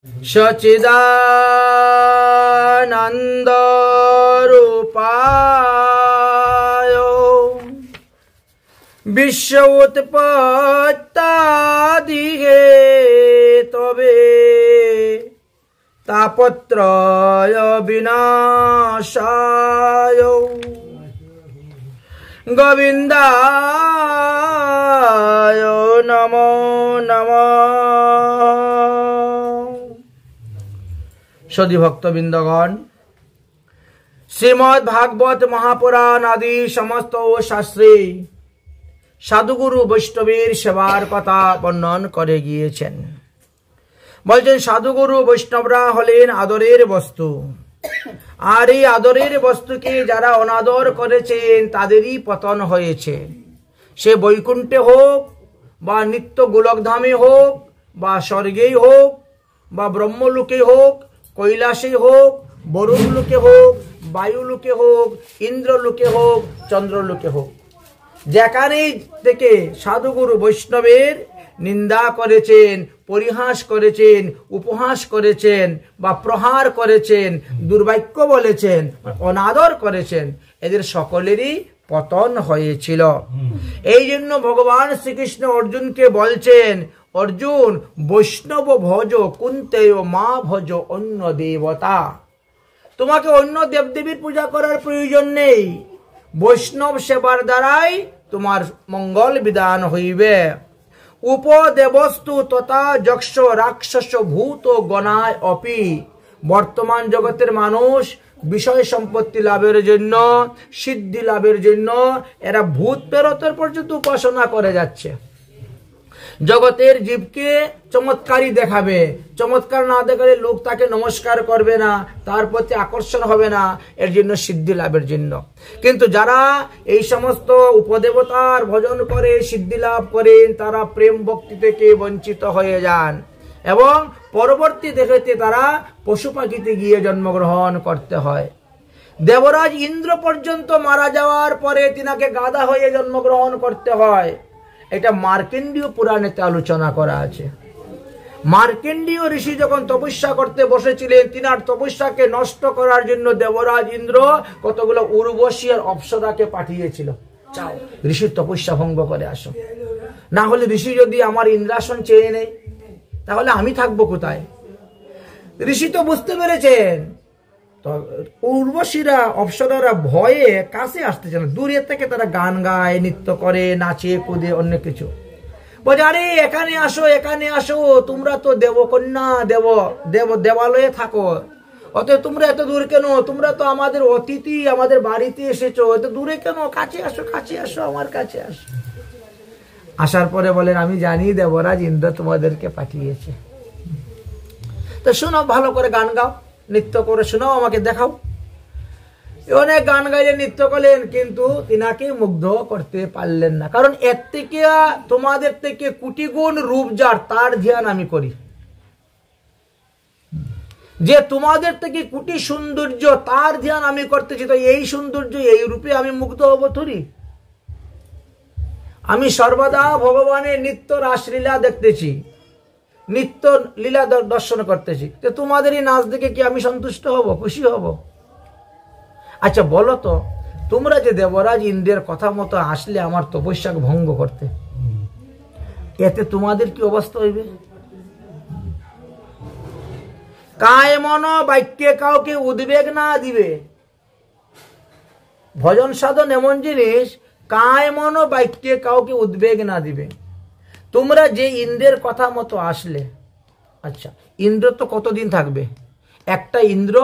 সচিদানন্দ রূপায় বিশ্ব উৎপত্তাদিহে তবে তাপত্রয় বিনাশায় গোবিন্দায় নমো নমঃ। সদী ভক্তবৃন্দগণ, শ্রীমদ্ ভাগবত মহাপুরাণ আদি সমস্ত শাস্ত্রে সাধুগুরু বৈষ্ণবের সেবার কথা বর্ণন করে গিয়েছেন। বলছেন সাধুগুরু বৈষ্ণবরা হলেন আদরের বস্তু, আর এই আদরের বস্তুকে যারা অনাদর করেছেন তাদেরই পতন হয়েছে। সে বৈকুণ্ঠে হোক বা নিত্য গোলকধামে হোক বা স্বর্গেই হোক বা ব্রহ্মলোকে হোক, কৈলাসে হোক, বরুণলোকে হোক, বায়ুলোকে হোক, ইন্দ্রলোকে হোক, চন্দ্রলোকে হোক, যেখানেই থেকে সাধুগুরু বৈষ্ণবের নিন্দা করেছেন, পরিহাস করেছেন, উপহাস করেছেন বা প্রহার করেছেন, দুর্বাক্য বলেছেন, অনাদর করেছেন, এদের সকলেরই পতন হয়েছিল। এই জন্য ভগবান শ্রীকৃষ্ণ অর্জুনকে বলছেন, অর্জুন বৈষ্ণব ভজ কুন্তেয় মা ভজ অন্য দেবতা। তোমাকে অন্য দেবদেবীর পূজা করার প্রয়োজন নেই, বৈষ্ণব সেবার দ্বারাই তোমার মঙ্গল বিধান হইবে। উপদেবস্তু তথা যক্ষ রাক্ষস ভূত গণায় অপি। বর্তমান জগতের মানুষ বিষয় সম্পত্তি লাভের জন্য, সিদ্ধি লাভের জন্য এরা ভূত প্রেরতের পর্যন্ত উপাসনা করে যাচ্ছে। জগতের জীবকে চমৎকারই দেখাবে, চমৎকার না দেখালে লোক তাকে নমস্কার করবে না, তার প্রতি আকর্ষণ হবে না, এর জন্য সিদ্ধি লাভের জন্য। কিন্তু যারা এই সমস্ত উপদেবতার ভজন করে সিদ্ধি লাভ করেন, তারা প্রেম ভক্তি থেকে বঞ্চিত হয়ে যান এবং পরবর্তী দেখতে তারা পশু পাখিতে গিয়ে জন্মগ্রহণ করতে হয়। দেবরাজ ইন্দ্র পর্যন্ত মারা যাওয়ার পরে তিনাকে গাধা হয়ে জন্মগ্রহণ করতে হয়। এটা মার্কেন্ডীয় পুরাণেতে আলোচনা করা আছে। মার্কেন্ডীয় ঋষি যখন তপস্যা করতে বসেছিলেন, তিনার তপস্যাকে নষ্ট করার জন্য দেবরাজ ইন্দ্র কতগুলো উর্বশী আর অপ্সরাকে পাঠিয়েছিল, চাও ঋষির তপস্যা ভঙ্গ করে আসো, না হলে ঋষি যদি আমার ইন্দ্রাসন চেয়ে নেয় তাহলে আমি থাকবো কোথায়। ঋষি তো বুঝতে পেরেছেন, তো উর্বশীরা অপ্সরারা ভয়ে কাছে আসতেছে না, দূরে থেকে তারা গান গায়, নৃত্য করে, নাচে কুদে, অন্য কিছু বলে, আরে এখানে আসো, এখানে আসো, তোমরা তো দেবকন্যা, দেবালয়ে থাকো, অতএব তোমরা এত দূর কেন? তোমরা তো আমাদের অতিথি, আমাদের বাড়িতে এসেছো, এত দূরে কেন? কাছে আসো, কাছে আসো, আমার কাছে আসো। আসার পরে বলেন, আমি জানি দেবরাজ ইন্দ্র তোমাদেরকে পাঠিয়েছে, তো শোনো, ভালো করে গান গাও, নৃত্য করে শোনাও, আমাকে দেখাও। অনেক গান গাইলে, নৃত্য করলেন, কিন্তু তিনাকে মুগ্ধ করতে পারলেন না। কারণ এর থেকে তোমাদের থেকে কোটি গুণ রূপ যার, তার ধ্যান আমি করি। যে তোমাদের থেকে কোটি সৌন্দর্য, তার ধ্যান আমি করতেছি, তো এই সৌন্দর্য, এই রূপে আমি মুগ্ধ হব থরি? আমি সর্বদা ভগবানের নিত্য রাসলীলা দেখতেছি, নিত্য লীলা দর্শন করতেছি, তো তোমাদের এই নাচ দেখে কি আমি সন্তুষ্ট হব, খুশি হব? আচ্ছা বলো তো, তোমরা যে দেবরাজ ইন্দ্রের কথা মতো আসলে আমার তপস্যাকে ভঙ্গ করতে, এতে তোমাদের কি অবস্থা হইবে? কায় মন বাক্যে কাউকে উদ্বেগ না দিবে। ভজন সাধন এমন জিনিস, কায় মন বাক্যে কাউকে উদ্বেগ না দিবে। তোমরা যে ইন্দ্রের কথা মতো আসলে, আচ্ছা ইন্দ্র তো কতদিন থাকবে? একটা ইন্দ্র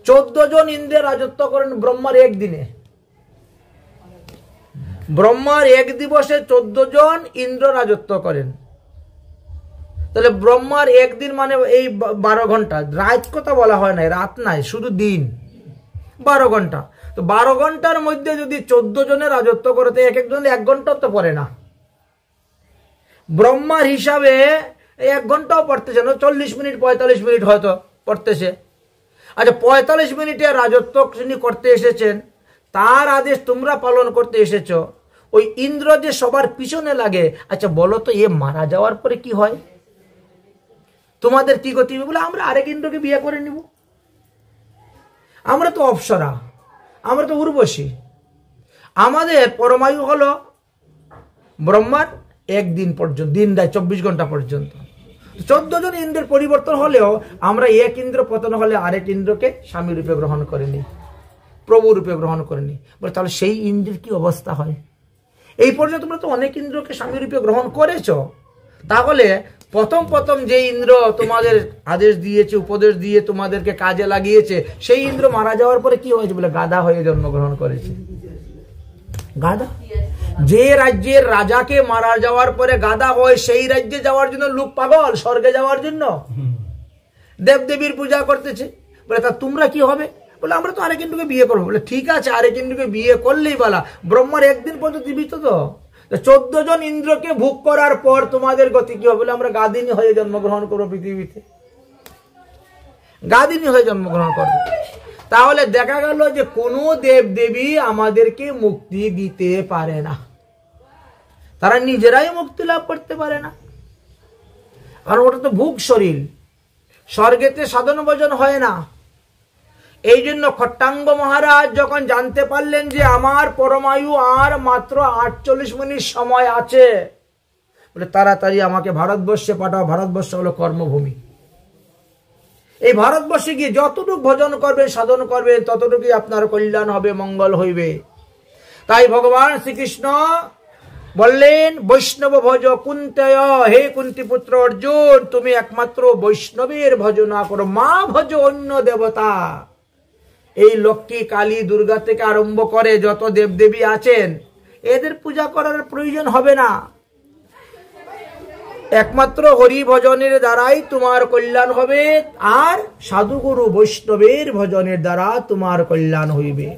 14 জন ইন্দ্রের রাজত্ব করেন ব্রহ্মার একদিনে। ব্রহ্মার এক দিবসে 14 জন ইন্দ্র রাজত্ব করেন। তাহলে ব্রহ্মার একদিন মানে এই 12 ঘন্টা, রাত কথা বলা হয় না, রাত নাই, শুধু দিন, 12 ঘন্টা। তো 12 ঘন্টার মধ্যে যদি 14 জনের রাজত্ব করে, তো এক একজন 1 ঘন্টাও তো পড়ে না। ব্রহ্মার হিসাবে 1 ঘন্টাও পড়তেছে না, 40 মিনিট 45 মিনিট হয়তো পড়তেছে। আচ্ছা 45 মিনিটে রাজত্ব যিনি করতে এসেছেন, তার আদেশ তোমরা পালন করতে এসেছ, ওই ইন্দ্র যে সবার পিছনে লাগে, আচ্ছা বলো তো এ মারা যাওয়ার পরে কি হয়? তোমাদের কি গতি হবে? বলে আমরা আরেক ইন্দ্রকে বিয়ে করে নিব, আমরা তো অপ্সরা, আমরা তো উর্বশী, আমাদের পরমায়ু হলো ব্রহ্মার একদিন পর্যন্ত, দিন রাত 24 ঘন্টা পর্যন্ত। 14 জন ইন্দ্রের পরিবর্তন হলেও আমরা এক ইন্দ্র পতন হলে আরেক ইন্দ্রকে স্বামী রূপে গ্রহণ করে নিই, প্রভু রূপে গ্রহণ করে নিই। বলে তাহলে সেই ইন্দ্রের কি অবস্থা হয়? এই পর্যন্ত তোমরা তো অনেক ইন্দ্রকে স্বামী রূপে গ্রহণ করেছ, তাহলে প্রথম যে ইন্দ্র তোমাদের আদেশ দিয়েছে, উপদেশ দিয়ে তোমাদেরকে কাজে লাগিয়েছে, সেই ইন্দ্র মারা যাওয়ার পরে কি হয়েছে? বলে গাধা হয়ে জন্মগ্রহণ করেছে। গাধা, যে রাজ্যের রাজাকে মারা যাওয়ার পরে গাধা হয়, সেই রাজ্যে যাওয়ার জন্য লোক পাগল, স্বর্গে যাওয়ার জন্য দেবদেবীর পূজা করতেছে। বলে তা তোমরা কি হবে? বলে আমরা তো আরেক ইন্দ্রকে বিয়ে করবো। বলে ঠিক আছে, আরেক ইন্দ্রকে বিয়ে করলেই বলা, ব্রহ্মার একদিন পর্যন্ত জীবিত তো, 14 জন ইন্দ্রকে ভোগ করার পর তোমাদের গতি কি হবে? বলে আমরা গাদিনী হয়ে জন্মগ্রহণ করবো পৃথিবীতে, গাদিনী হয়ে জন্মগ্রহণ করবো। তাহলে দেখা গেল যে কোনো দেবদেবী আমাদেরকে মুক্তি দিতে পারে না, তারা নিজেরাই মুক্তি লাভ করতে পারে না, কারণ ওটা তো ভোগ শরীর, স্বর্গেতে সাধন ভজন হয় না। এই জন্য খট্টাঙ্গ মহারাজ যখন জানতে পারলেন যে আমার পরমায়ু আর মাত্র 48 মিনিট সময় আছে, বলে তাড়াতাড়ি আমাকে ভারতবর্ষে পাঠাও, ভারতবর্ষ হলো কর্মভূমি। এই ভারতবর্ষে গিয়ে যতটুকু ভজন করবে, সাধন করবে, ততটুকুই আপনার কল্যাণ হবে, মঙ্গল হইবে। তাই ভগবান শ্রীকৃষ্ণ বললেন বৈষ্ণব ভজ কুন্তয়, হে কুন্তি পুত্র অর্জুন, তুমি একমাত্র বৈষ্ণবের ভজনা করো, মা ভজ অন্য দেবতা। এই লক্ষ্মী, কালী, দুর্গা থেকে আরম্ভ করে যত দেবদেবী আছেন, এদের পূজা করার প্রয়োজন হবে না, একমাত্র হরি ভজনের দ্বারাই তোমার কল্যাণ হবে, আর সাধুগুরু বৈষ্ণবের ভজনের দ্বারা তোমার কল্যাণ হইবে।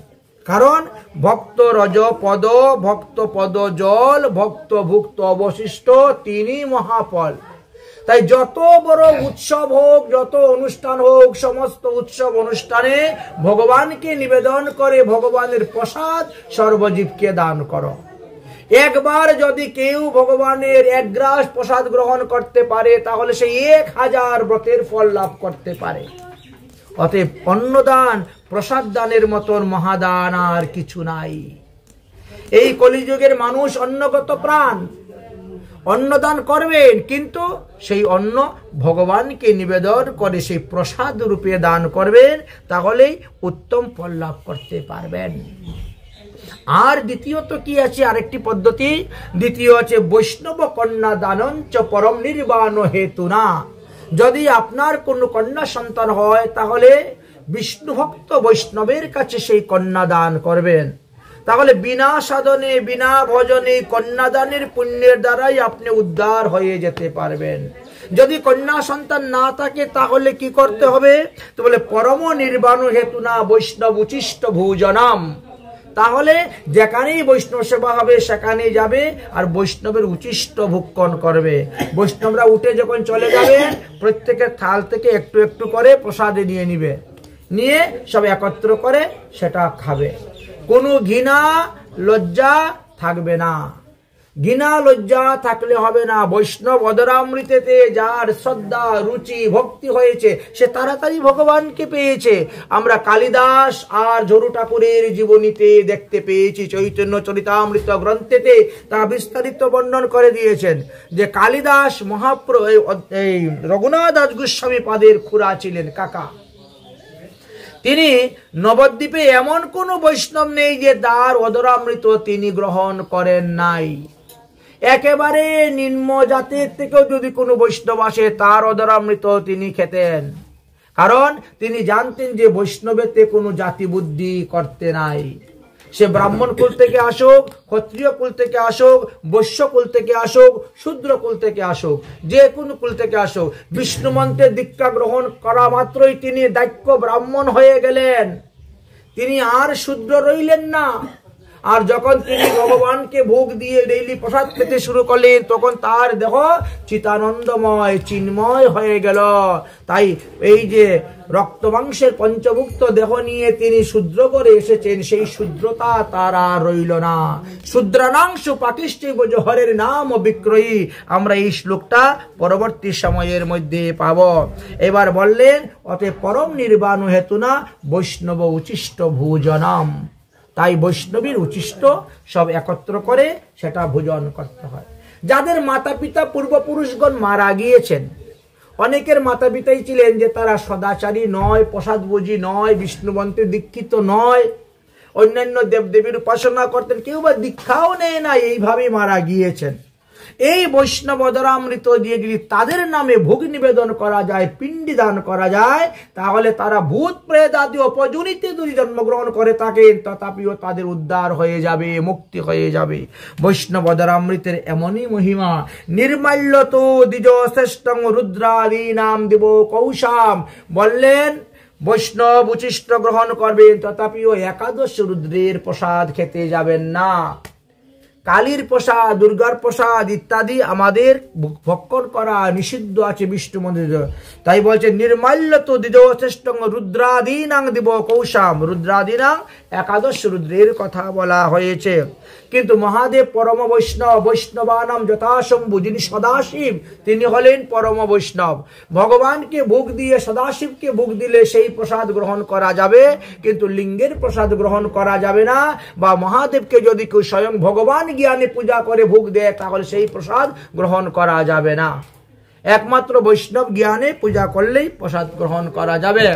কারণ ভক্ত রজ পদ, ভক্ত পদ জল, ভক্ত ভুক্ত অবশিষ্ট, তিনি মহাফল। তাই যত বড় উৎসব হোক, যত অনুষ্ঠান হোক, সমস্ত উৎসব অনুষ্ঠানে ভগবানকে নিবেদন করে ভগবানের প্রসাদ সর্বজীবকে দান করো। একবার যদি কেউ ভগবানের এক গ্রাস প্রসাদ গ্রহণ করতে পারে, তাহলে সে 1000 ব্রতের ফল লাভ করতে পারে। অতএব অন্নদান, প্রসাদ দানের মতন মহাদান আর কিছু নাই। এই কলিযুগের মানুষ অন্নগত প্রাণ, অন্নদান করবেন, কিন্তু সেই অন্ন ভগবানকে নিবেদন করে সেই প্রসাদ রূপে দান করবেন, তাহলেই উত্তম ফল লাভ করতে পারবেন। আর দ্বিতীয়ত কি আছে? আরেকটি পদ্ধতি, দ্বিতীয় আছে বৈষ্ণব কন্যা দানঞ্চ পরম নির্বাণ হেতুনা। যদি আপনার কোনো কন্যা সন্তান হয়, তাহলে বিষ্ণু ভক্ত বৈষ্ণবের কাছে সেই কন্যা দান করবেন। তাহলে বিনা সাধনে, বিনা ভজনে কন্যাদানের পুণ্যের দ্বারাই আপনি উদ্ধার হয়ে যেতে পারবেন। যদি কন্যা সন্তান না থাকে, তাহলে কি করতে হবে? তো বলে পরম নির্বাণ হেতুনা বৈষ্ণব উচিষ্ট ভোজনাম। তাহলে যেখানেই বৈষ্ণব সেবা হবে সেখানেই যাবে আর বৈষ্ণবের উচিষ্ট ভক্ষণ করবে। বৈষ্ণবরা উঠে যখন চলে যাবে, প্রত্যেকের থাল থেকে একটু একটু করে প্রসাদে নিয়ে নিবে, নিয়ে সব একত্র করে সেটা খাবে। কোনো ঘৃণা লজ্জা থাকবে না, ঘৃণা লজ্জা থাকলে হবে না। বৈষ্ণব অদরামৃতেতে যার শ্রদ্ধা, রুচি, ভক্তি হয়েছে, সে তাড়াতাড়ি ভগবানকে পেয়েছে। আমরা কালিদাস আর ঝরু ঠাকুরের জীবনীতে দেখতে পেয়েছি, চৈতন্য চরিতামৃত গ্রন্থেতে তা বিস্তারিত বর্ণন করে দিয়েছেন যে কালিদাস এই রঘুনাথ দাস গোস্বামী পাদের খুড়া ছিলেন, কাকা। তিনি নবদ্বীপে এমন কোন বৈষ্ণব নেই যে তার অদরামৃত তিনি গ্রহণ করেন নাই। একেবারে নিম্ন জাতের থেকেও যদি কোনো বৈষ্ণব আসে, তার অদরামৃত তিনি খেতেন। কারণ তিনি জানতেন যে বৈষ্ণবেতে কোনো জাতি বুদ্ধি করতে নাই। সে ব্রাহ্মণ কুল থেকে আসুক, ক্ষত্রিয় কুল থেকে আসুক, বৈশ্য কুল থেকে আসুক, শূদ্র কুল থেকে আসুক, যে কোনো কুল থেকে আসুক, বিষ্ণু মন্ত্রের দীক্ষা গ্রহণ করা মাত্রই তিনি দাক্ষ ব্রাহ্মণ হয়ে গেলেন। তিনি আর শূদ্র রইলেন না। আর যখন তিনি ভগবানকে ভোগ দিয়ে ডেইলি প্রসাদ খেতে শুরু করলেন, তখন তার দেহ চিতানন্দময় চিন্ময় হয়ে গেল। তাই এই যে রক্ত মাংসের পঞ্চভুক্ত দেহ নিয়ে তিনি শূদ্র করে এসেছেন, সেই শূদ্রতা তার আর রইল না। শূদ্রানাংশ পাটিষ্ঠে হরের নাম বিক্রয়ী, আমরা এই শ্লোকটা পরবর্তী সময়ের মধ্যে পাব। এবার বললেন, অতএব পরম নির্বাণ হেতুনা বৈষ্ণব উচিষ্ট ভোজনাম। তাই বৈষ্ণবীর উচিষ্ট সব একত্র করে সেটা ভোজন করতে হয়। যাদের মাতা পিতা পূর্বপুরুষগণ মারা গিয়েছেন, অনেকের মাতা পিতাই ছিলেন যে তারা সদাচারী নয়, প্রসাদভোজী নয়, বিষ্ণুবন্তে দীক্ষিত নয়, অন্যান্য দেবদেবীর উপাসনা করতেন, কেউ বা দীক্ষাও নেয় না, এইভাবে মারা গিয়েছেন। এই বৈষ্ণব অধরামৃত দিয়ে যদি তাদের নামে ভোগ নিবেদন করা যায়, পিণ্ডি দান করা যায়, তাহলে তারা ভূত প্রেত আদি অপজনিতে যদি জন্মগ্রহণ করে থাকেন, তথাপিও তাদের উদ্ধার হয়ে যাবে, মুক্তি হয়ে যাবে। বৈষ্ণব অধরামৃতের এমনই মহিমা। নির্মাল্য তো দ্বিজ শ্রেষ্ঠং রুদ্রাদি নাম দেব কৌশাম। বললেন বৈষ্ণব উচিষ্ট গ্রহণ করবেন, তথাপিও একাদশ রুদ্রের প্রসাদ খেতে যাবেন না। কালীর প্রসাদ, দুর্গার প্রসাদ ইত্যাদি আমাদের ভক্ষণ করা নিষিদ্ধ আছে বিষ্ণু মন্দিরে। তাই বলছে নির্মাল্য তো দ্বিজশ্রেষ্ঠ রুদ্রাদীনাং দিব কৌশাম। রুদ্রাদীনাং একাদশ রুদ্রের কথা বলা হয়েছে। কিন্তু মহাদেব পরম বৈষ্ণব, বৈষ্ণবানাম যথাশম্ভু, যিনি সদাশিব, তিনি হলেন পরম বৈষ্ণব। ভগবানকে ভোগ দিয়ে সদাশিবকে ভোগ দিলে সেই প্রসাদ গ্রহণ করা যাবে, কিন্তু লিঙ্গের প্রসাদ গ্রহণ করা যাবে না। বা মহাদেবকে যদি কেউ স্বয়ং ভগবান জ্ঞানে পূজা করে ভোগ দেয়, তাহলে সেই প্রসাদ গ্রহণ করা যাবে না। একমাত্র বৈষ্ণব জ্ঞানে পূজা করলেই প্রসাদ গ্রহণ করা যাবে।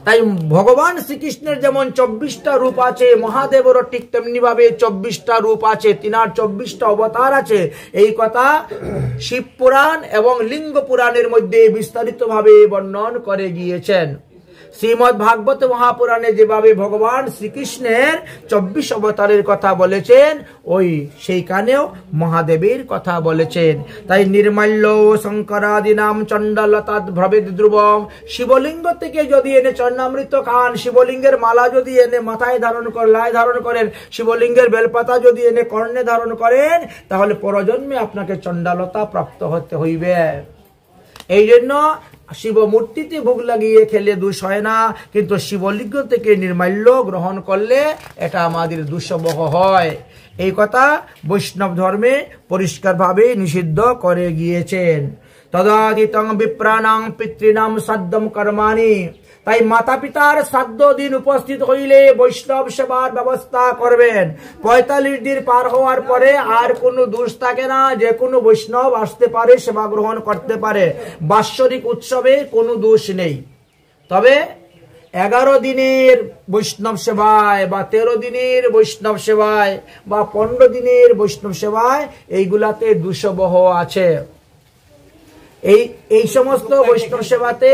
তাই ভগবান শ্রীকৃষ্ণের যেমন 24টা রূপ আছে, মহাদেবেরও ঠিক তেমনি ভাবে 24টা রূপ আছে, তিনার 24টা অবতার আছে। এই কথা শিব পুরাণ এবং লিঙ্গ পুরাণের মধ্যে বিস্তারিত ভাবে বর্ণন করে গিয়েছেন। শ্রীমদ্ ভাগবত মহাপুরাণে যেভাবে ভগবান শ্রীকৃষ্ণের 24 অবতারের কথা বলেছেন, ওই সেইখানেও মহাদেবের কথা বলেছেন। তাই নির্মাল্য শঙ্করাদি নাম চণ্ডালতাদ ভ্রবেদ ধ্রুবম। শিবলিঙ্গ থেকে যদি এনে চরণামৃত খান, শিবলিঙ্গের মালা যদি এনে মাথায় ধারণ করেন, শিবলিঙ্গের বেলপাতা যদি এনে কর্ণে ধারণ করেন, তাহলে পরজন্মে আপনাকে চণ্ডালতা প্রাপ্ত হতে হইবে। এই জন্য শিব মূর্তিতে ভোগ লাগিয়ে খেলে দোষ হয় না, কিন্তু শিবলিঙ্গ থেকে নির্মাল্য গ্রহণ করলে এটা আমাদের দুঃসবহ হয়। এই কথা বৈষ্ণব ধর্মে পরিষ্কারভাবে নিষিদ্ধ করে গিয়েছেন। তদাদিতং বিপ্রাণাং পিতৃনাম সাধ্যম কর্মাণি। তাই মাতা পিতার শ্রাদ্ধ দিন উপস্থিত হইলে বৈষ্ণব সেবার ব্যবস্থা করবেন। 45 দিন পার হওয়ার পরে আর কোনো দোষ থাকে না, যে কোনো বৈষ্ণব আসতে পারে, সেবা গ্রহণ করতে পারে। বাৎসরিক উৎসবে কোনো দোষ নেই। তবে 11 দিনের বৈষ্ণব সেবায় বা 13 দিনের বৈষ্ণব সেবায় বা 15 দিনের বৈষ্ণব সেবায় এইগুলাতে দুঃসবহ আছে। এই সমস্ত বৈষ্ণব সেবাতে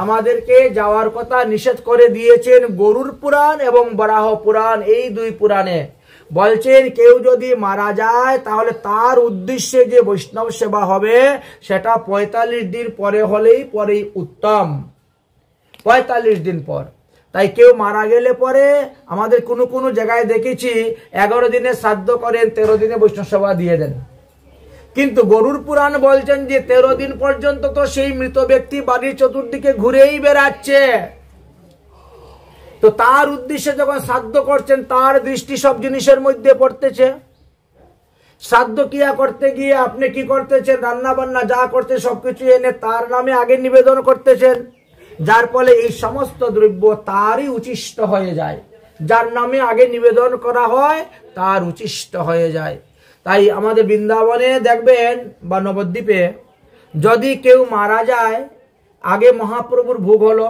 আমাদেরকে যাওয়ার কথা নিষেধ করে দিয়েছেন গরুর পুরাণ এবং বরাহ পুরাণ। এই দুই পুরাণে বলছেন কেউ যদি মারা যায়, তাহলে তার উদ্দেশ্যে যে বৈষ্ণব সেবা হবে সেটা 45 দিন পরে হলেই পরেই উত্তম। 45 দিন পর। তাই কেউ মারা গেলে পরে আমাদের কোনো জায়গায় দেখেছি 11 দিনে শ্রাদ্ধ করেন, 13 দিনে বৈষ্ণব সেবা দিয়ে দেন। কিন্তু গরুর পুরাণ বলছেন যে 13 দিন পর্যন্ত তো সেই মৃত ব্যক্তি বাড়ির চতুর্দিকে ঘুরেই বেড়াচ্ছে। তো তার উদ্দেশ্যে যখন শ্রাদ্ধ করছেন, তার দৃষ্টি সব জিনিসের মধ্যে পড়তেছে। শ্রাদ্ধ ক্রিয়া করতে গিয়ে আপনি কি করতেছেন, রান্না বান্না যা করতে সবকিছু এনে তার নামে আগে নিবেদন করতেছেন, যার ফলে এই সমস্ত দ্রব্য তারই উচিষ্ট হয়ে যায়। যার নামে আগে নিবেদন করা হয় তার উচিষ্ট হয়ে যায়। তাই আমাদের বৃন্দাবনে দেখবেন বা নবদ্বীপে যদি কেউ মারা যায়, আগে মহাপ্রভুর ভোগ হলো,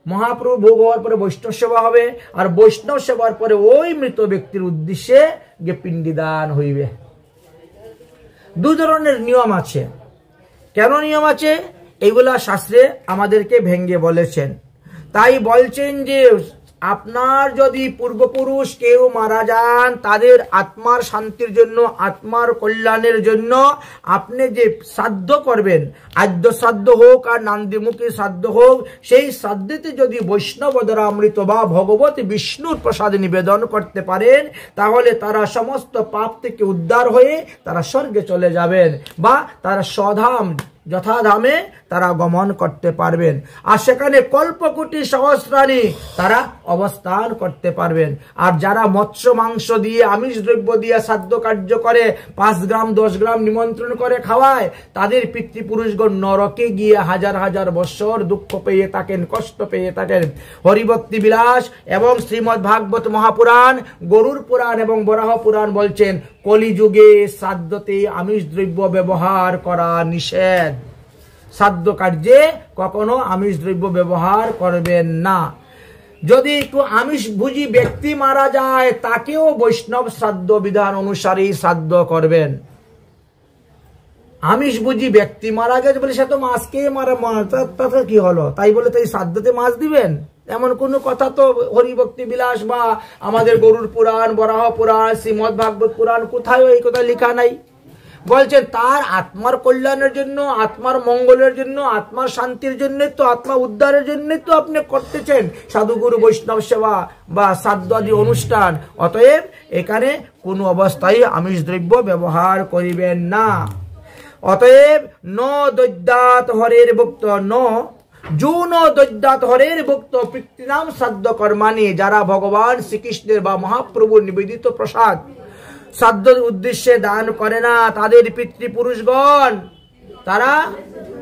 মহাপ্রভু ভোগ হওয়ার পরে বৈষ্ণব সেবা হবে, আর বৈষ্ণব সেবার পরে ওই মৃত ব্যক্তির উদ্দেশ্যে গিয়ে পিণ্ডিদান হইবে। 2 ধরনের নিয়ম আছে। কেন নিয়ম আছে এগুলা শাস্ত্রে আমাদেরকে ভেঙ্গে বলেছেন। তাই বলছেন যে আপনার যদি পূর্বপুরুষ কেউ মারা যান, তাদের আত্মার শান্তির জন্য, আত্মার কল্যাণের জন্য আপনি যে শ্রাদ্ধ করবেন, আদ্য শ্রাদ্ধ হোক আর নান্দিমুখী শ্রাদ্ধ হোক, সেই শ্রাদ্ধেতে যদি বৈষ্ণব দ্বারা অমৃত বা ভগবতী বিষ্ণুর প্রসাদ নিবেদন করতে পারেন, তাহলে তারা সমস্ত পাপ থেকে উদ্ধার হয়ে তারা স্বর্গে চলে যাবেন বা তারা স্বধাম যথাধামে তারা গমন করতে পারবেন। আর সেখানে কল্পকোটি সহস্রাণী তারা অবস্থান করতে পারবেন। আর যারা মৎস্য মাংস দিয়ে, আমিষ দ্রব্য দিয়ে শ্রাদ্ধ কার্য করে, 5 গ্রাম 10 গ্রাম নিমন্ত্রণ করে খাওয়ায়, তাদের পিতৃপুরুষগণ নরকে গিয়ে হাজার হাজার বৎসর দুঃখ পেয়ে থাকেন, কষ্ট পেয়ে থাকেন। হরিভক্তি বিলাস এবং শ্রীমদ্ ভাগবত মহাপুরাণ, গরুর পুরাণ এবং বরাহ পুরাণ বলছেন, কলিযুগে শ্রাদ্ধতে আমিষ দ্রব্য ব্যবহার করা নিষেধ। শ্রাদ্ধ কার্যে কখনো আমিষ দ্রব্য ব্যবহার করবেন না। যদি একটু আমিষ ভুজি ব্যক্তি মারা যায়, তাকেও বৈষ্ণব শ্রাদ্ধ বিধান অনুসারে শ্রাদ্ধ করবেন। আমিষ ভুজি ব্যক্তি মারা গেছে বলে সে তো মাছকেই মারা, তাতে কি হলো, তাই বলে তাই শ্রাদ্ধতে মাছ দিবেন? এমন কোনো কথা তো হরিভক্তি বিলাস বা আমাদের গরুর পুরাণ, বরাহ পুরাণ, শ্রীমদ্ ভাগবত পুরাণ কোথায় এই কথা লেখা নাই। বলছেন তার আত্মার কল্যাণের জন্য, আত্মার মঙ্গলের জন্য, আত্মার শান্তির জন্য তো, আত্মা উদ্ধারের জন্য তো আপনি করতেছেন সাধুগুরু বৈষ্ণব সেবা বা শ্রাদ্ধ আদি অনুষ্ঠান। অতএব এখানে কোনো অবস্থায় আমিষ দ্রব্য ব্যবহার করিবেন না। অতএব ন দৈদ্যাত হরের ভক্ত, যৌন দৈদ্যাত হরের ভক্ত পিতৃনাম শ্রাদ্ধ কর্মানি, যারা ভগবান শ্রীকৃষ্ণের বা মহাপ্রভুর নিবেদিত প্রসাদ শ্রাদ্ধের উদ্দেশ্যে দান করে না, তাদের পিতৃপুরুষগণ তারা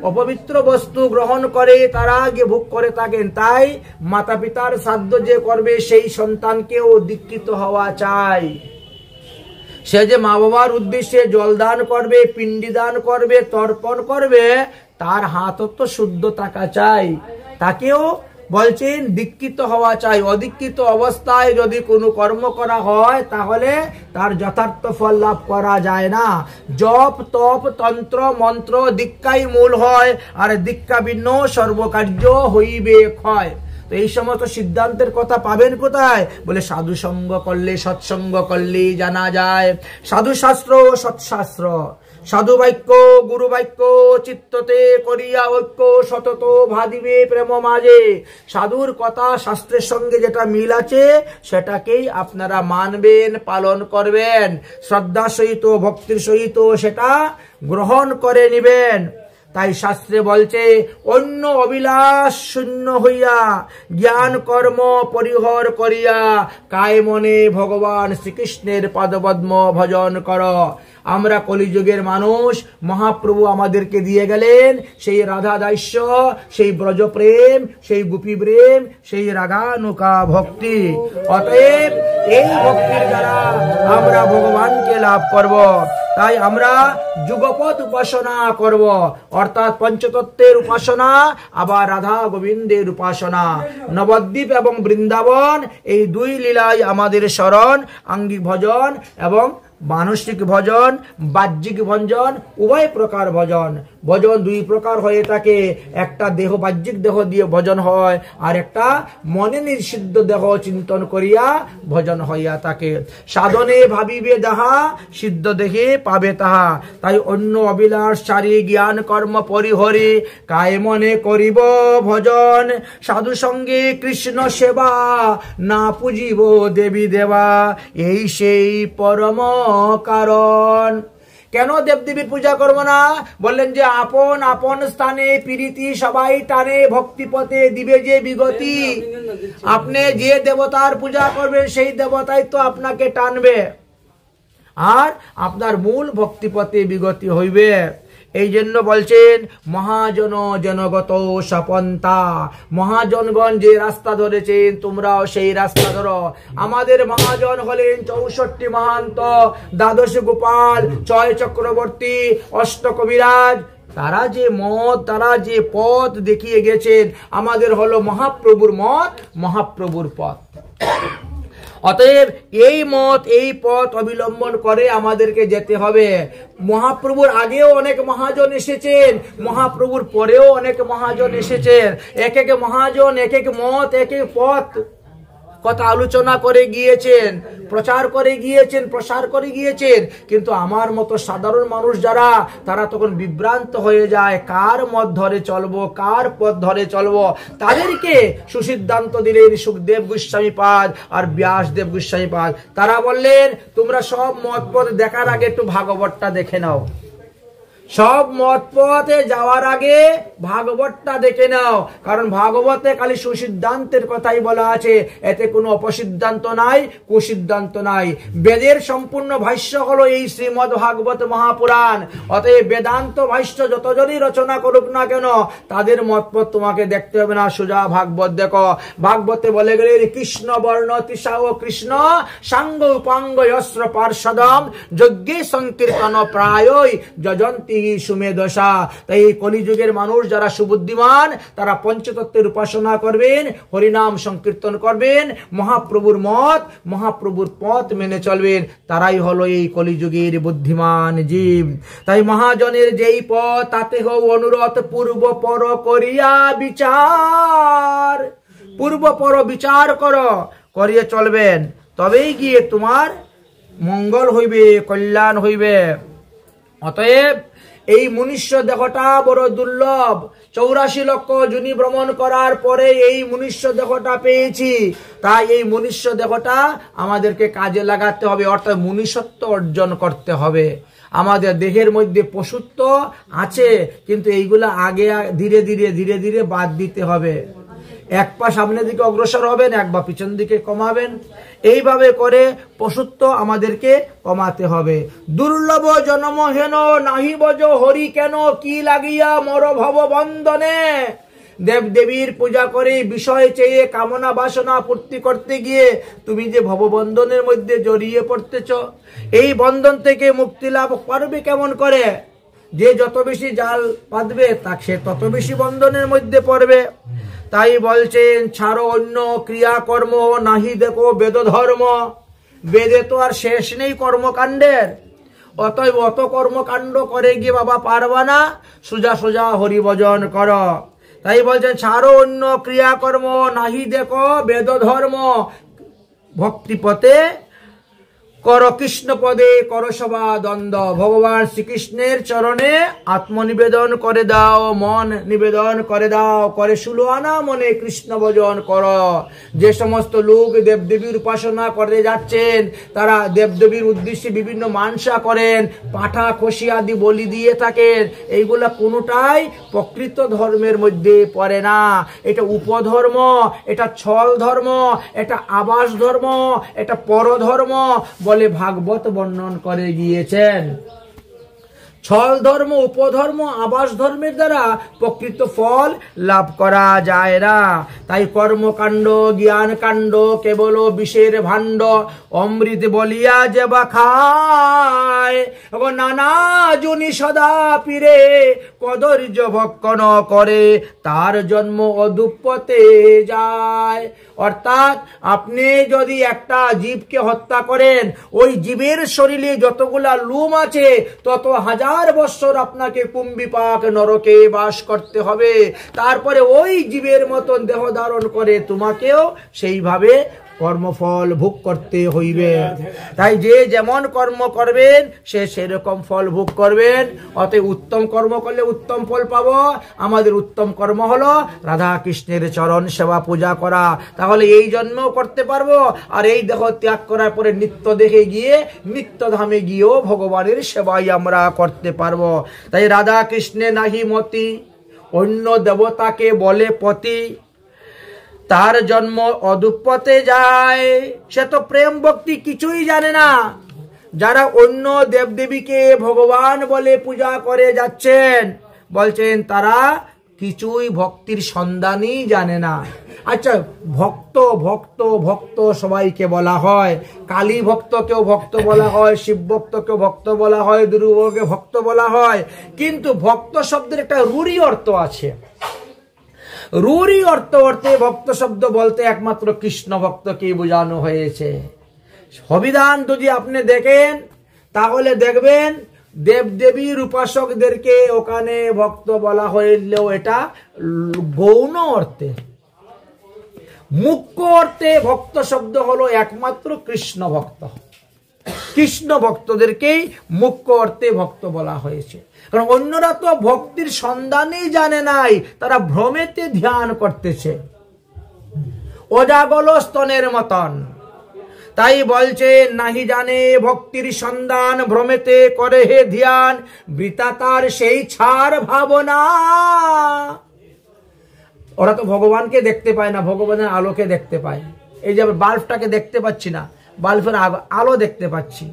অপবিত্র বস্তু গ্রহণ করে, তারা গিয়ে ভোগ করে থাকেন। তাই মাতা পিতার শ্রাদ্ধ যে করবে সেই সন্তানকেও দীক্ষিত হওয়া চাই। সে যে মা বাবার উদ্দেশ্যে জল দান করবে, পিণ্ডি দান করবে, তর্পণ করবে, তার হাতও তো শুদ্ধ থাকা চাই, তাকেও বলছেন দীক্ষিত হওয়া চাই। অদীক্ষিত অবস্থায় যদি কোনো কর্ম করা হয়, তাহলে তার যথার্থ ফল লাভ করা যায় না। জপ তপ তন্ত্র মন্ত্র দীক্ষাই মূল হয়, আর দীক্ষা ভিন্ন সর্বকার্য হইবে ক্ষয়। তো এই সমস্ত সিদ্ধান্তের কথা পাবেন কোথায়? বলে সাধু সঙ্গ করলে, সৎসঙ্গ করলে জানা যায়। সাধু শাস্ত্র, সৎশাস্ত্র, সাধু বাক্য, গুরু বাক্য চিত্ততে করিয়া ঐক্য, সতত ভাদিবে প্রেম মাঝে। সাধুর কথা শাস্ত্রের সঙ্গে যেটা মিল আছে সেটাকেই আপনারা মানবেন, পালন করবেন, শ্রদ্ধা সহিত ভক্তির সহিত সেটা গ্রহণ করে নিবেন। তাই শাস্ত্রে বলছে, অন্য অবিলাস শূন্য হইয়া জ্ঞান কর্ম পরিহর করিয়া কায় মনে ভগবান শ্রীকৃষ্ণের পাদপদ্ম ভজন কর। আমরা কলিযুগের মানুষ, মহাপ্রভু আমাদেরকে দিয়ে গেলেন সেই রাধা দাস্য, সেই ব্রজ প্রেম, সেই গোপী প্রেম, সেই রাগানুকা ভক্তি। অতএব এই ভক্তির দ্বারা আমরা ভগবানকে লাভ করব। তাই আমরা যুগপৎ উপাসনা করব, অর্থাৎ পঞ্চতত্ত্বের উপাসনা, আবার রাধা গোবিন্দের উপাসনা। নবদ্বীপ এবং বৃন্দাবন এই দুই লীলাই আমাদের শরণ। আঙ্গিক ভজন এবং মানসিক ভজন, বাহ্যিক ভজন, উভয় প্রকার ভজন। ভজন দুই প্রকার হয়ে থাকে, একটা দেহ বাহ্যিক দেহ দিয়ে ভজন হয়, আর একটা মনে নিষিদ্ধ দেহ চিন্তন করিয়া ভজন হইয়া থাকে। সাধনে ভাবিবে যাহা, সিদ্ধ দেহে পাবে তাহা। তাই অন্য অবিলাস চারি জ্ঞান কর্ম পরিহরি কায় মনে করিব ভজন। সাধু সঙ্গে কৃষ্ণ সেবা, না পুজিব দেবী দেবা, এই সেই পরম কারণ। কেন দেবদেবীর পূজা করবো না? বললেন যে আপন আপন স্থানে প্রীতি সবাই টানে, ভক্তিপথে দিবে যে বিগতি। আপনি যে দেবতার পূজা করবেন সেই দেবতাই তো আপনাকে টানবে, আর আপনার মূল ভক্তিপথে বিগতি হইবে। এই জন্য বলছেন মহাজন জনগত সপন্থা, মহাজনগণ যে রাস্তা ধরেছেন তোমরাও সেই রাস্তা ধরো। আমাদের মহাজন হলেন 64 মহান্ত, দ্বাদশ গোপাল, 6 চক্রবর্তী, অষ্ট কবিরাজ। তারা যে মত, তারা যে পথ দেখিয়ে গেছেন, আমাদের হলো মহাপ্রভুর মত, মহাপ্রভুর পথ। অতএব এই মত, এই পথ অবলম্বন করে আমাদেরকে যেতে হবে। মহাপ্রভুর আগেও অনেক মহাজন এসেছেন, মহাপ্রভুর পরেও অনেক মহাজন এসেছেন। এক এক মহাজন, এক এক মত, এক এক পথ কথা আলোচনা করে গিয়েছেন, প্রচার করে গিয়েছেন, প্রসার করে গিয়েছেন, কিন্তু আমার মতো সাধারণ মানুষ যারা, তারা তখন বিভ্রান্ত হয়ে যায়, কার মত ধরে চলবো, কার পথ ধরে চলবো। তাদেরকে সুসিদ্ধান্ত দিলেন সুখদেব গোস্বামী পাদ আর ব্যাসদেব গোস্বামী পাদ। তারা বললেন, তোমরা সব মত পথ দেখার আগে একটু ভাগবতটা দেখে নাও, সব মত পথে যাওয়ার আগে ভাগবতটা দেখে নাও, কারণ ভাগবতে খালি সুসিদ্ধান্তের কথাই বলা আছে, এতে কোনো অপসিদ্ধান্ত নাই, কুসিদ্ধান্ত নাই। বেদের সম্পূর্ণ ভাষ্য হলো এই শ্রীমদ ভাগবত মহাপুরাণ। অতএব বেদান্ত ভাষ্য যতজনই রচনা করুক না কেন, তাদের মতপথ তোমাকে দেখতে হবে না, সোজা ভাগবত দেখো। ভাগবতে বলে গেলেন, কৃষ্ণ বর্ণ তৃষা ও কৃষ্ণ সাঙ্গ উপাঙ্গ অস্ত্র পার্ষদম যজ্ঞে সংকীর্তন প্রায়ই যজন্তি সুমেধসা। তাই এই কলিযুগের মানুষ যারা সুবুদ্ধিমান, তারা পঞ্চতত্ত্বের উপাসনা করবেন, হরিনাম সংকীর্তন করবেন, মহাপ্রভুর মত, মহাপ্রভুর পথ মেনে চলবেন, তারাই হলো এই কলিযুগের বুদ্ধিমান জীব। তাই মহাজনের যেই পথ, তাতে হও অনুরত পূর্ব পর করিয়া বিচার। পূর্ব পর বিচার করিয়ে চলবেন, তবেই গিয়ে তোমার মঙ্গল হইবে, কল্যাণ হইবে। অতএব এই মনুষ্য দেহটা বড় দুর্লভ। 84 লক্ষ যোনি ভ্রমণ করার পরে এই মনুষ্য দেহটা পেয়েছি। তাই এই মনুষ্য দেহটা আমাদেরকে কাজে লাগাতে হবে, অর্থাৎ মনুষ্যত্ব অর্জন করতে হবে। আমাদের দেহের মধ্যে পশুত্ব আছে, কিন্তু এইগুলা আগে ধীরে ধীরে ধীরে ধীরে বাদ দিতে হবে। এক পা সামনের দিকে অগ্রসর হবেন, এক পা পিছন দিকে কমাবেন, এইভাবে করে পশুত্ব আমাদেরকে কমাতে হবে। দুর্লভ জন্ম হেন নাহি বজ হরি কেন, কি লাগিয়া মর ভব বন্ধনে। দেব দেবীর পূজা করে বিষয় চেয়ে কামনা বাসনা পূর্তি করতে গিয়ে তুমি যে ভববন্ধনের মধ্যে জড়িয়ে পড়তেছ, এই বন্ধন থেকে মুক্তি লাভ করবে কেমন করে? যে যত বেশি জাল পাতবে, সে তত বেশি বন্ধনের মধ্যে পড়বে। তাই বলছেন, ছাড়ো অন্য ক্রিয়াকর্ম নাহি দেখো বেদ ধর্ম। বেদে তো আর শেষ নেই কর্মকাণ্ডের, অতএব অত কর্মকাণ্ড করে গিয়ে বাবা পারবা না, সোজা সোজা হরিভজন কর। তাই বলছেন, ছাড়ো অন্য ক্রিয়াকর্ম নাহি দেখো বেদ ধর্ম। ভক্তিপথে কর কৃষ্ণ পদে কর সভা দ্বন্দ্ব। ভগবান শ্রীকৃষ্ণের চরণে আত্মনিবেদন করে দাও, মন নিবেদন করে দাও, করে 16 আনা মনে কৃষ্ণ ভজন কর। যে সমস্ত লোক দেবদেবীর উপাসনা করে যাচ্ছেন, তারা দেবদেবীর উদ্দেশ্যে বিভিন্ন মানসা করেন, পাঠা খসি আদি বলি দিয়ে থাকেন, এইগুলা কোনোটাই প্রকৃত ধর্মের মধ্যে পড়ে না। এটা উপধর্ম, এটা ছল ধর্ম, এটা আবাস ধর্ম, এটা পরধর্ম বলে ভাগবত বর্ণন করে গিয়েছেন। ছল ধর্ম, উপধর্ম, আবাস ধর্মের দ্বারা প্রকৃত ফল লাভ করা যায় না। তাই কর্মকাণ্ড জ্ঞান কাণ্ড কেবল বিষের ভাণ্ড, অমৃত বলিয়া যে বা খায়। নানা জনি সদা পীরে কদর্য ভক্ষণ করে, তার জন্ম অধুপতে যায়। অর্থাৎ আপনি যদি একটা জীবকে হত্যা করেন, ওই জীবের শরীরে যতগুলা লোম আছে, তত 1000 বছর আপনাকে কুম্ভিপাক নরকে বাস করতে হবে। তারপরে ওই জীবের মতন দেহ ধারণ করে তোমাকেও সেইভাবে কর্মফল ভোগ করতে হইবে। তাই যে যেমন কর্ম করবেন, সে সেরকম ফল ভোগ করবেন। অতএব উত্তম কর্ম করলে উত্তম ফল পাবো। আমাদের উত্তম কর্ম হলো রাধা কৃষ্ণের চরণ সেবা পূজা করা। তাহলে এই জন্মেও করতে পারবো, আর এই দেহ ত্যাগ করার পরে নিত্য দেহে গিয়ে, নিত্য ধামে গিয়েও ভগবানের সেবাই আমরা করতে পারবো। তাই রাধা কৃষ্ণে নাহি মতি, অন্য দেবতাকে বলে পতি, তার জন্ম অধুপতে যায়। সে তো প্রেম ভক্তি কিছুই জানে না। যারা অন্য দেবদেবীকে ভগবান বলে পূজা করে যাচ্ছেন, বলছেন তারা কিছুই ভক্তির সন্ধানই জানে না। আচ্ছা, ভক্ত ভক্ত ভক্ত সবাইকে বলা হয়। কালী ভক্তকেও ভক্ত বলা হয়, শিব ভক্তকেও ভক্ত বলা হয়, দুর্গাকে ভক্ত বলা হয়। কিন্তু ভক্ত শব্দের একটা রূঢ়ি অর্থ আছে। রূঢ়ি অর্থে ভক্ত শব্দ বলতে একমাত্র কৃষ্ণ ভক্তকে বোঝানো হয়েছে। সংবিধান যদি আপনি দেখেন, তাহলে দেখবেন দেবদেবীর উপাসকদেরকে ওখানে ভক্ত বলা হলেও এটা গৌণ অর্থে। মুখ্য অর্থে ভক্ত শব্দ হলো একমাত্র কৃষ্ণ ভক্ত। কৃষ্ণ ভক্তদেরকেই মুখ্য অর্থে ভক্ত বলা হয়েছে। কারণ অন্যরা তো ভক্তির সন্ধানই জানে নাই, তারা ভ্রমেতে ধ্যান করতেছে, অজাগল স্তনের মতন। তাই বলছে নাহি জানে ভক্তির সন্ধান, ভ্রমেতে করে হে ধ্যান, বৃথা তার সেই ছাড় ভাবনা। ওরা তো ভগবানকে দেখতে পায় না, ভগবানের আলোকে দেখতে পায়। এই যে বাল্বটাকে দেখতে পাচ্ছি না, বাল্বের আলো দেখতে পাচ্ছি,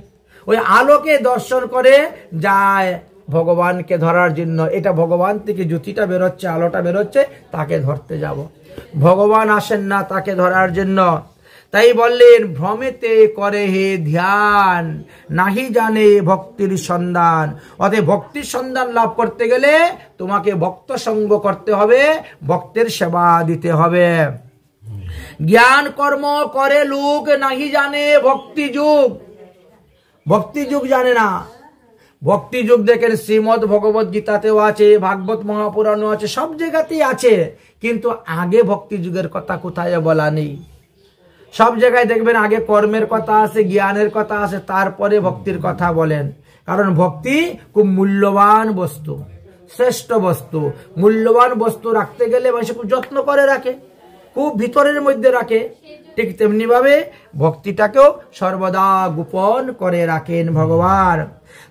ওই আলোকে দর্শন করে যায় ভগবানকে ধরার জন্য। এটা ভগবান থেকে জ্যোতিটা বেরোচ্ছে, আলোটা বেরোচ্ছে, তাকে ধরতে যাব। ভগবান আসেন না তাকে ধরার জন্য। তাই বললেন ভ্রমেতে করে হে ধ্যান, নাহি জানে ভক্তির সন্ধান। অতএব ভক্তির সন্ধান লাভ করতে গেলে তোমাকে ভক্ত সঙ্গ করতে হবে, ভক্তের সেবা দিতে হবে। জ্ঞান কর্ম করে লোক, নাহি জানে ভক্তি যুগ। ভক্তি যুগ জানে না। ভক্তি যুগ দেখেন শ্রীমদ ভগবত গীতাতেও আছে, ভাগবত মহাপুরাণও আছে, সব জায়গাতেই আছে, কিন্তু আগে ভক্তি যুগের কথা কোথায় বলা নেই। সব জায়গায় দেখবেন আগে কর্মের কথা আছে, জ্ঞানের কথা আছে, তারপরে ভক্তির কথা বলেন। কারণ ভক্তি খুব মূল্যবান বস্তু, শ্রেষ্ঠ বস্তু। মূল্যবান বস্তু রাখতে গেলে মানুষ খুব যত্ন করে রাখে, খুব ভিতরের মধ্যে রাখে। ঠিক তেমনি ভাবে ভক্তিটাকেও সর্বদা গোপন করে রাখেন ভগবান।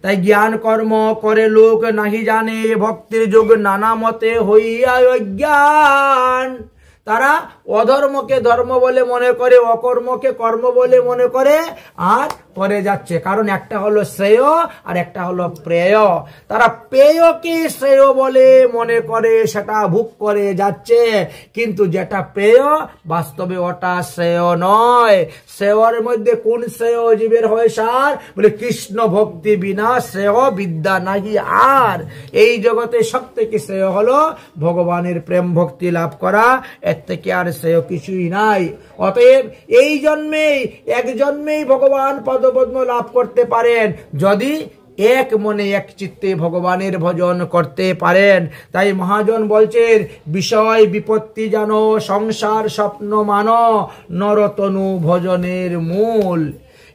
তাই জ্ঞান কর্ম করে লোক, নাহি জানে ভক্তির যোগ, নানা মতে হইয়া অজ্ঞান। তারা অধর্মকে ধর্ম বলে মনে করে, অকর্মকে কর্ম বলে মনে করে, আর করে যাচ্ছে। কারণ একটা হলো শ্রেয় আর একটা হলো প্রেয়। তারা প্রেয়কে শ্রেয় বলে মনে করে, সেটা ভোগ করে যাচ্ছে, কিন্তু যেটা প্রেয় বাস্তবে ওটা শ্রেয় নয়। শ্রেয়র মধ্যে কোন শ্রেয় জীবের হয় সার? বলে কৃষ্ণ ভক্তি বিনা শ্রেয় বিদ্যা নাহি আর। এই জগতে সব থেকে শ্রেয় হলো ভগবানের প্রেম ভক্তি লাভ করা, এর থেকে আর শ্রেয় কিছুই নাই। অতএব এই জন্মেই, এক জন্মেই ভগবান পদপদ্ম লাভ করতে পারেন যদি এক মনে এক চিত্তে ভগবানের ভজন করতে পারেন। তাই মহাজন বলছেন বিষয় বিপত্তি জানো, সংসার স্বপ্ন মানো, নরতনু ভজনের মূল।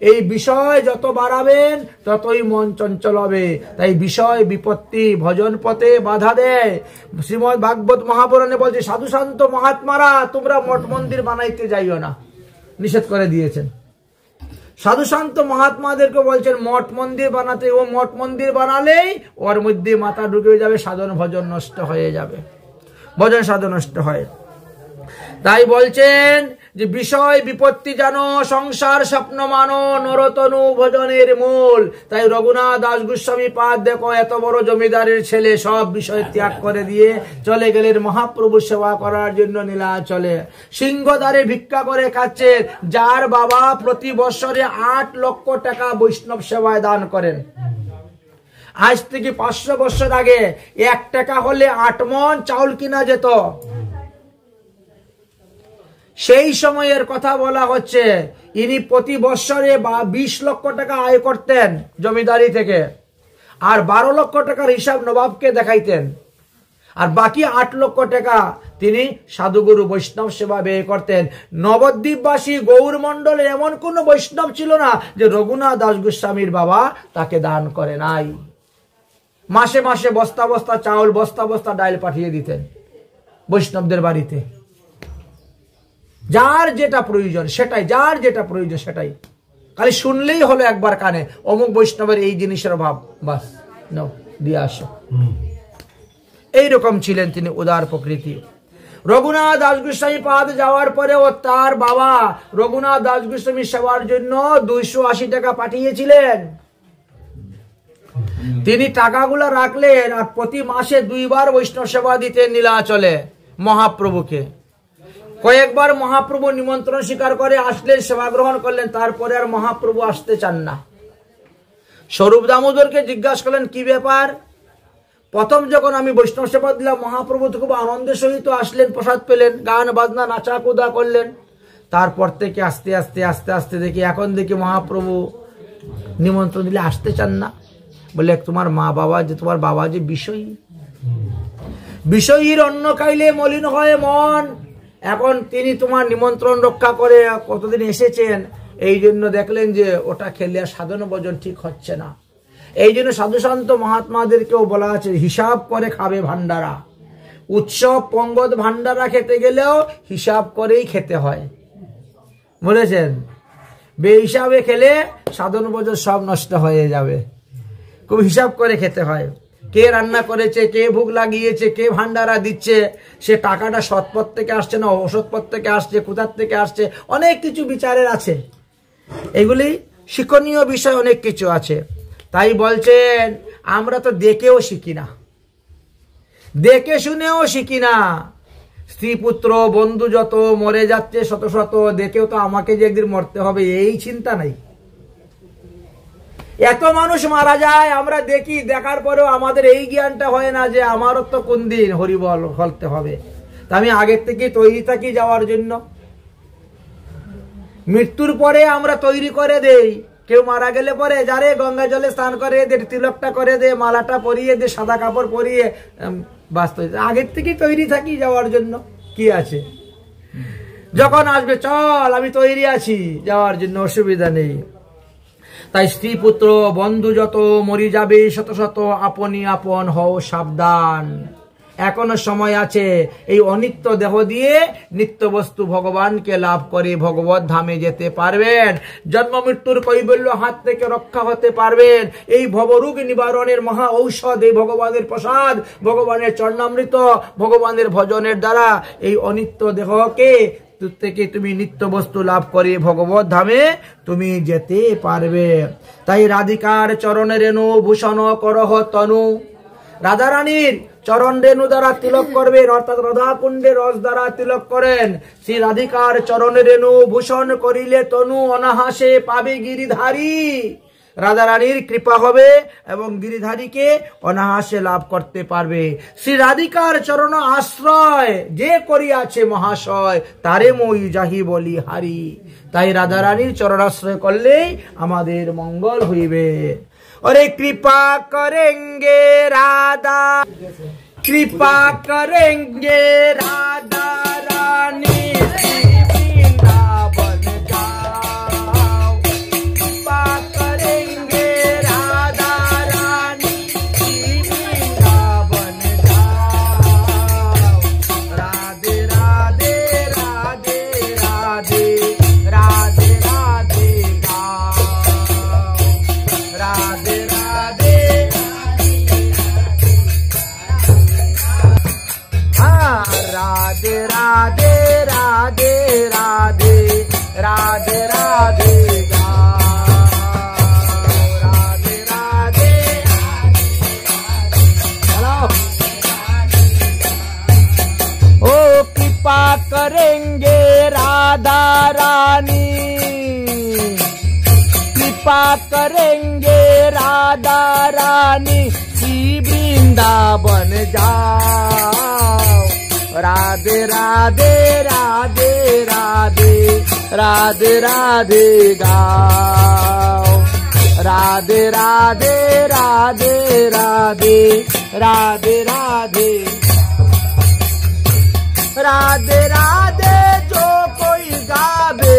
এই বিষয় যত বাড়াবেন ততই মন চঞ্চল হবে। তাই বিষয় বিপত্তি ভজন পথে বাধা দেয়। শ্রীমদ ভাগবত মহাপুরাণে বলছে সাধু শান্ত মহাত্মারা তোমরা মঠ মন্দির বানাইতে যাইও না, নিষেধ করে দিয়েছেন। সাধু শান্ত মহাত্মাদেরকে বলছেন মঠ মন্দির বানাতে। ও মঠ মন্দির বানালেই ওর মধ্যে মাথা ঢুকে যাবে, সাধন ভজন নষ্ট হয়ে যাবে, ভজন সাধন নষ্ট হয়। তাই বলছেন যে বিষয় বিপত্তি জানো, সংসার স্বপ্ন মানো, নরতনু ভজনের মূল। তাই রঘুনাথ দাস গোস্বামী পাদ দেখো, এত বড় জমিদারের ছেলে সব বিষয় ত্যাগ করে দিয়ে চলে গেলেন মহাপ্রভু সেবা করার জন্য নীলাচলে। সিংহদ্বারে ভিক্ষা করে খাচ্ছে, যার বাবা প্রতি বছরে 8 লক্ষ টাকা বৈষ্ণব সেবায় দান করেন। আজ থেকে 500 বছর আগে 1 টাকা হলে 8 মণ চাউল কিনা যেত। সেই সময়ের কথা বলা হচ্ছে। ইনি প্রতি বছরে 20 লক্ষ টাকা আয় করতেন জমিদারি থেকে, আর 12 লক্ষ টাকার হিসাব নবাবকে দেখাইতেন, আর বাকি 8 লক্ষ টাকা তিনি সাধুগুরু বৈষ্ণব সেবা ব্যয় করতেন। নবদ্বীপবাসী গৌর মণ্ডলে এমন কোন বৈষ্ণব ছিল না যে রঘুনাথ দাস গোস্বামীর বাবা তাকে দান করে নাই। মাসে মাসে বস্তা বস্তা চাউল, বস্তা বস্তা ডাল পাঠিয়ে দিতেন বৈষ্ণবদের বাড়িতে। যার যেটা প্রয়োজন সেটাই, যার যেটা প্রয়োজন সেটাই, খালি শুনলেই হলো একবার কানে অমুক বৈষ্ণবের এই জিনিসের অভাব, বাস নাও দিয়ে আসো। এইরকম ছিলেন তিনি, উদার প্রকৃতি। রঘুনাথ দাস গোস্বামী পাদ যাওয়ার পরেও তার বাবা রঘুনাথ দাস গোস্বামী সেবার জন্য 280 টাকা পাঠিয়েছিলেন। তিনি টাকাগুলো রাখলেন আর প্রতি মাসে 2 বার বৈষ্ণব সেবা দিতেন নীলাচলে মহাপ্রভুকে। কয়েকবার মহাপ্রভু নিমন্ত্রণ স্বীকার করে আসলেন, সেবা গ্রহণ করলেন, তারপরে আর মহাপ্রভু আসতে চান না। স্বরূপ দামোদরকে জিজ্ঞাসা করলেন কি ব্যাপার? প্রথম যখন আমি বৈষ্ণব সেবা দিলাম মহাপ্রভু তো খুব আনন্দের সহিত আসলেন, প্রসাদ পেলেন, গান বাজনা নাচা কুদা করলেন। তারপর থেকে আস্তে আস্তে আস্তে আস্তে দেখি এখন দেখি মহাপ্রভু নিমন্ত্রণ দিলে আসতে চান না। বলে তোমার মা বাবা যে, তোমার বাবা যে বিষয়ী, বিষয়ীর অন্ন খাইলে মলিন হয় মন। এখন তিনি তোমার নিমন্ত্রণ রক্ষা করে কতদিন এসেছেন, এই জন্য দেখলেন যে ওটা খেলে সাধন ভজন ঠিক হচ্ছে না। এই জন্য সাধুসন্ত মহাত্মাদেরকেও বলা আছে হিসাব করে খাবে ভান্ডারা। উৎসব পঙ্গত ভান্ডারা খেতে গেলেও হিসাব করেই খেতে হয়, বলেছেন। বেহিসাবে খেলে সাধন ভজন সব নষ্ট হয়ে যাবে, খুব হিসাব করে খেতে হয়। কে রান্না করেছে, কে ভোগ লাগিয়েছে, কে ভান্ডারা দিচ্ছে, সে টাকাটা সৎপথ থেকে আসছে না অসৎপথ থেকে আসছে, কোথার থেকে আসছে, অনেক কিছু বিচারের আছে। এগুলি শিক্ষণীয় বিষয় অনেক কিছু আছে। তাই বলছেন আমরা তো দেখেও শিখি না, দেখে শুনেও শিখি না। স্ত্রী পুত্র বন্ধু যত মরে যাচ্ছে শত শত, দেখেও তো আমাকে যে একদিন মরতে হবে এই চিন্তা নাই। এত মানুষ মারা যায় আমরা দেখি, দেখার পরেও আমাদের এই জ্ঞানটা হয় না যে আমারও তো কোন দিন হরিবল বলতে হবে। তা আমি আগের থেকে তৈরি থাকি যাওয়ার জন্য। মৃত্যুর পরে আমরা তৈরি করে দেই। কেউ মারা গেলে পরে যারে গঙ্গা জলে স্নান করে দে, তিলকটা করে দে, মালাটা পরিয়ে দে, সাদা কাপড় পরিয়ে বাস্তব আগের থেকেই তৈরি থাকি যাওয়ার জন্য। কি আছে, যখন আসবে চল আমি তৈরি আছি যাওয়ার জন্য, অসুবিধা নেই। তাই স্ত্রী পুত্র বন্ধু যত মরি যাবে শত শত, আপনি আপন হও সাবধান। এখনো সময় আছে। এই অনিত্য দেহ দিয়ে নিত্য বস্তু ভগবানকে লাভ করে ভগবত ধামে যেতে পারবেন। জন্ম মৃত্যুর কৈবল্য হাত থেকে রক্ষা হতে পারবেন। এই ভবরোগ নিবারণের মহা ঔষধ এই ভগবানের প্রসাদ, ভগবানের চরণামৃত, ভগবানের ভজনের দ্বারা এই অনিত্য দেহকে থেকে তুমি নিত্য বস্তু লাভ করে ভগবত ধামে তুমি যেতে পারবে। তাই রাধিকার চরণে রেণু ভূষণ করহ তনু। রাধারানীর চরণ রেণু দ্বারা তিলক করবেন, অর্থাৎ রাধা কুণ্ডে রস দ্বারা তিলক করেন। শ্রী রাধিকার চরণ রেণু ভূষণ করিলে তনু, অনাহাসে পাবে গিরিধারী। রাধারানীর কৃপা হবে এবং গিরিধারীকে অনাহাসে লাভ করতে পারবে। শ্রী রাধিকার চরণ আশ্রয় যে করিয়াছে মহাশয়, তারে মই যাহি বলি হারি। তাই রাধারানীর চরণ আশ্রয় করলেই আমাদের মঙ্গল হইবে। अरे कृपा करेंगे राधा, कृपा करेंगे राधा रानी, वृंदावन जाओ। कृपा करेंगे राधा रानी, वृंदावन जाओ। राधे राधे राधे राधे राधे राधे गाओ। राधे राधे हाँ, राधे राधे राधे राधे राधे राधे राधे राधे। हेलो, ओ कृपा करेंगे राधा रानी, कृपा करेंगे राधा रानी, श्री वृंदावन जाओ। राधे राधे राधे राधे राधे राधे गाओ। राधे राधे राधे राधे राधे राधे राधे राधे। जो कोई गावे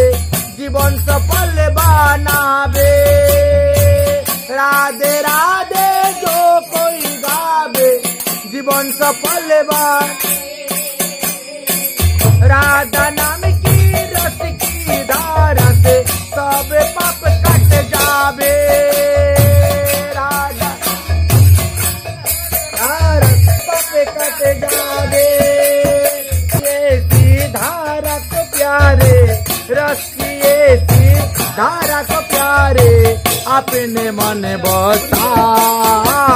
जीवन सफल बनावे। राधे राधे जो कोई गावे जीवन सफल बनावे। राधा नाम की रस की धारा से सब पाप कट जावे। राधा पाप कट जावे। ये सी धारा को प्यारे रस धारा को प्यारे अपने मन बसाओ।